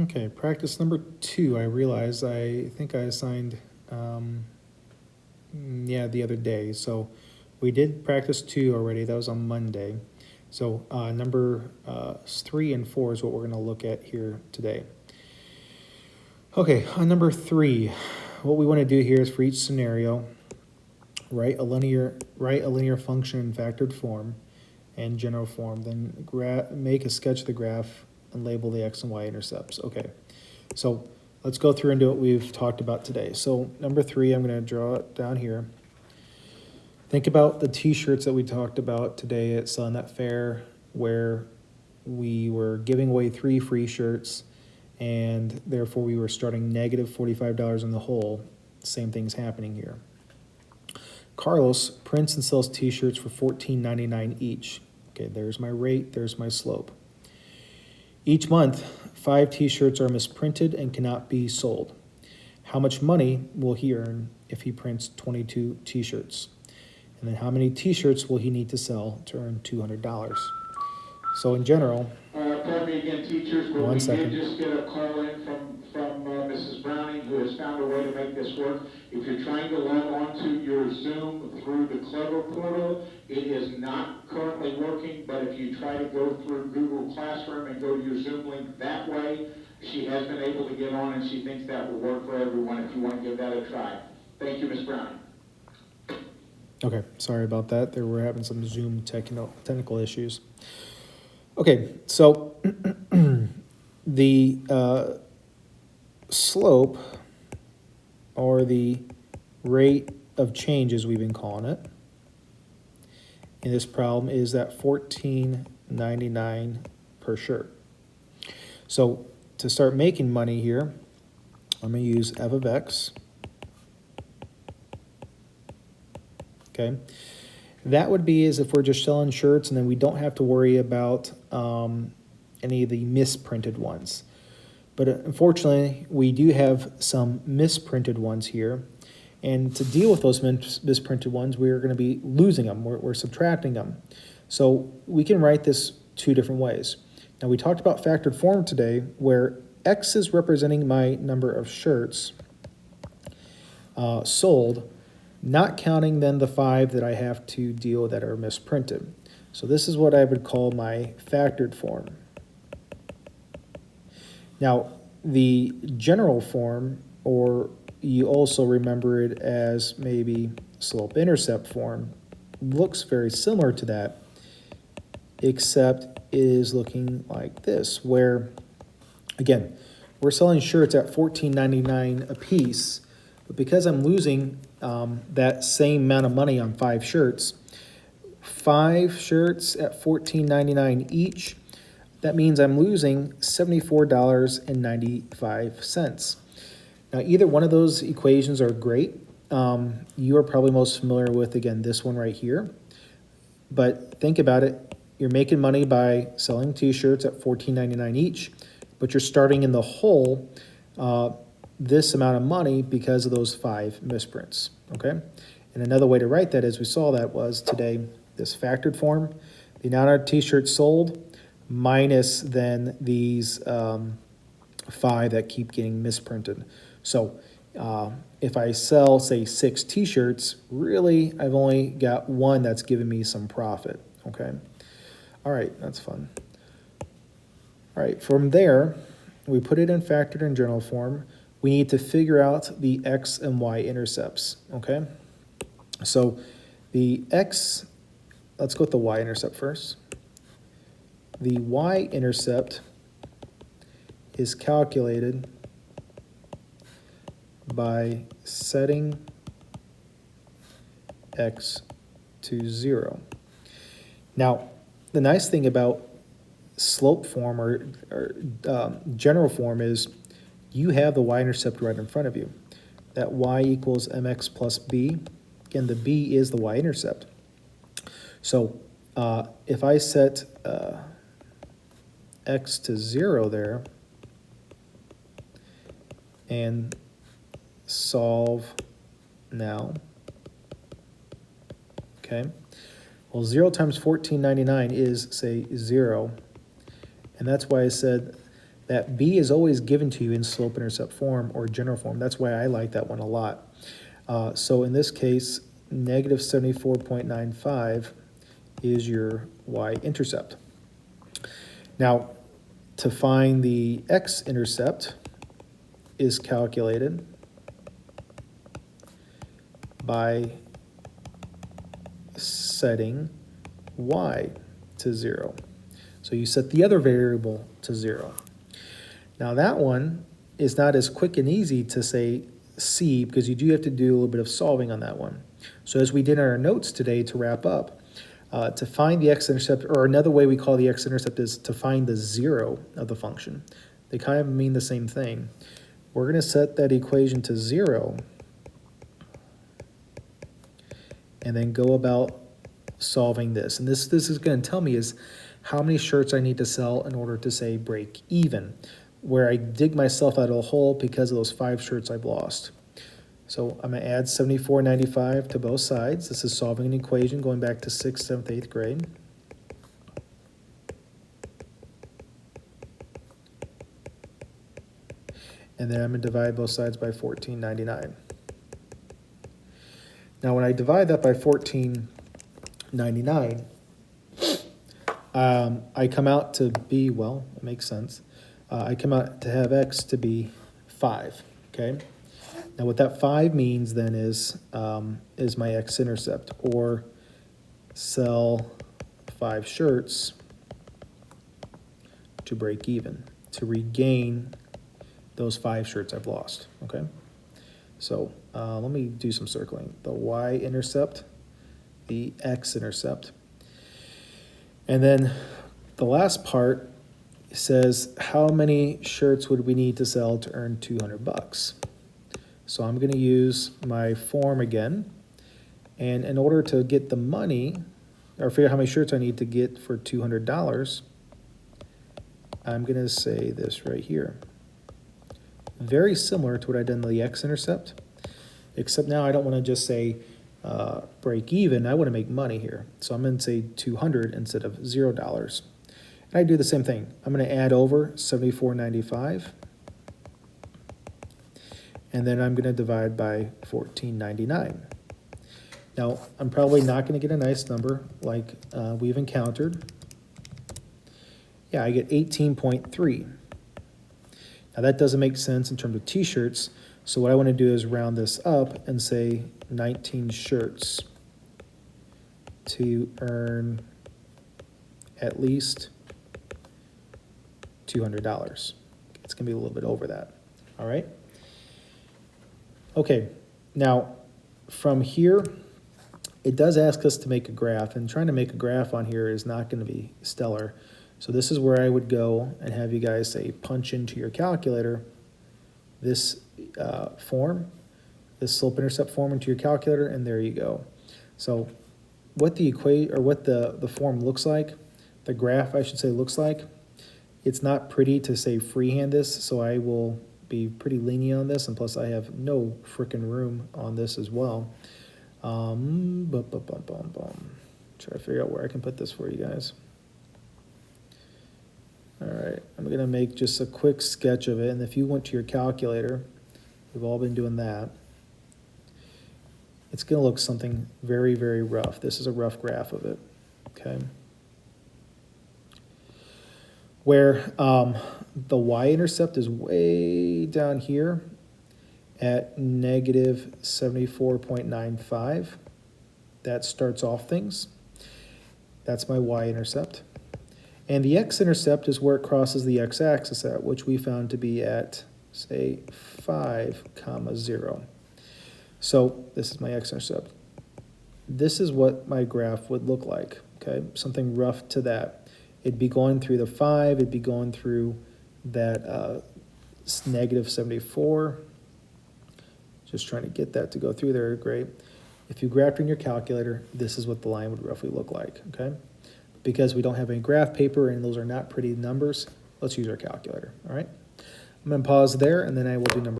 Okay, practice number 2. I realized I think I assigned, the other day. So we did practice 2 already. That was on Monday. So number 3 and 4 is what we're going to look at here today. Okay, on number 3, what we want to do here is for each scenario, write a linear function in factored form and general form. Then make a sketch of the graph and label the x and y intercepts. Okay, so let's go through and do what we've talked about today. So number 3, I'm going to draw it down here. Think about the t-shirts that we talked about today at Selling That Fair, where we were giving away 3 free shirts, and therefore we were starting negative $45 in the hole. Same thing's happening here. Carlos prints and sells t-shirts for $14.99 each. Okay, there's my rate, there's my slope. Each month, 5 t-shirts are misprinted and cannot be sold. How much money will he earn if he prints 22 t-shirts? And then how many t-shirts will he need to sell to earn $200? So in general, Pardon me again, teachers, but One we second. did just get a call in from Mrs. Browning, who has found a way to make this work. If you're trying to log on to your Zoom through the Clever portal, it is not currently working, but if you try to go through Google Classroom and go to your Zoom link that way, she has been able to get on, and she thinks that will work for everyone if you want to give that a try. Thank you, Ms. Browning. okay, sorry about that. There were having some Zoom technical issues. Okay, so the slope, or the rate of change as we've been calling it, in this problem is that $14.99 per shirt. So to start making money here, I'm going to use f of x. Okay, that would be as if we're just selling shirts and then we don't have to worry about any of the misprinted ones. But unfortunately, we do have some misprinted ones here. And to deal with those misprinted ones, we're going to be losing them. We're subtracting them. So we can write this 2 different ways. Now, we talked about factored form today, where x is representing my number of shirts sold, not counting then the 5 that I have to deal with that are misprinted. So this is what I would call my factored form. Now, the general form, or you also remember it as maybe slope-intercept form, looks very similar to that, except it is looking like this, where, again, we're selling shirts at $14.99 a piece, but because I'm losing that same amount of money on 5 shirts, 5 shirts at $14.99 each, that means I'm losing $74.95. Now, either one of those equations are great. You are probably most familiar with, again, this one right here. But think about it. You're making money by selling t-shirts at $14.99 each, but you're starting in the hole this amount of money because of those 5 misprints, okay? And another way to write that, as we saw that, was today, this factored form, the amount of t-shirts sold minus then these 5 that keep getting misprinted. So if I sell, say, 6 t-shirts, really I've only got 1 that's giving me some profit, okay? All right, that's fun. All right, from there, we put it in factored and general form. We need to figure out the x and y intercepts, okay? So the x, let's go with the y-intercept first. The y-intercept is calculated by setting x to 0. Now, the nice thing about slope form or general form is you have the y-intercept right in front of you. That y equals mx plus b. Again, the b is the y-intercept. So if I set x to 0 there and solve now, okay? Well, 0 times $14.99 is, say, 0. And that's why I said that b is always given to you in slope-intercept form or general form. That's why I like that one a lot. So in this case, negative 74.95 is your y-intercept. Now, to find the x-intercept is calculated by setting y to 0. So you set the other variable to 0. Now that one is not as quick and easy to say C, because you do have to do a little bit of solving on that one. So as we did in our notes today to wrap up, to find the x-intercept, or another way we call the x-intercept is to find the 0 of the function. They kind of mean the same thing. We're going to set that equation to 0 and then go about solving this. And this is going to tell me is how many shirts I need to sell in order to say break even, where I dig myself out of a hole because of those 5 shirts I've lost. So I'm going to add 74.95 to both sides. This is solving an equation going back to 6th, 7th, 8th grade. And then I'm going to divide both sides by 14.99. Now when I divide that by 14.99, I come out to be, well, it makes sense. I come out to have x to be 5, okay? Now what that 5 means then is my x-intercept, or sell 5 shirts to break even, to regain those 5 shirts I've lost, okay? So let me do some circling. The y-intercept, the x-intercept. And then the last part says how many shirts would we need to sell to earn 200 bucks. So I'm going to use my form again. And in order to get the money, or figure out how many shirts I need to get for $200, I'm going to say this right here. Very similar to what I did in the x-intercept, except now I don't want to just say break even. I want to make money here. So I'm going to say 200 instead of $0. And I do the same thing. I'm going to add over 74.95. And then I'm going to divide by 14.99. Now, I'm probably not going to get a nice number like we've encountered. Yeah, I get 18.3. Now that doesn't make sense in terms of t-shirts, so what I want to do is round this up and say 19 shirts to earn at least $200. It's going to be a little bit over that, all right? Okay, now from here, it does ask us to make a graph, and trying to make a graph on here is not going to be stellar. So this is where I would go and have you guys say punch into your calculator this form, this slope-intercept form into your calculator, and there you go. So what the form looks like, the graph I should say looks like, it's not pretty to say freehand this, so I will be pretty lenient on this, and plus I have no frickin' room on this as well. Try to figure out where I can put this for you guys. All right, I'm gonna make just a quick sketch of it, and if you went to your calculator, we've all been doing that, it's gonna look something very, very rough. This is a rough graph of it, okay? Where the y-intercept is way down here at negative 74.95. That starts off things. That's my y-intercept. And the x-intercept is where it crosses the x-axis at, which we found to be at, say, 5, 0. So this is my x-intercept. This is what my graph would look like, okay? Something rough to that. It'd be going through the 5, it'd be going through that negative 74. Just trying to get that to go through there, great. If you graphed in your calculator, this is what the line would roughly look like, okay? Because we don't have any graph paper and those are not pretty numbers, let's use our calculator, all right? I'm gonna pause there and then I will do number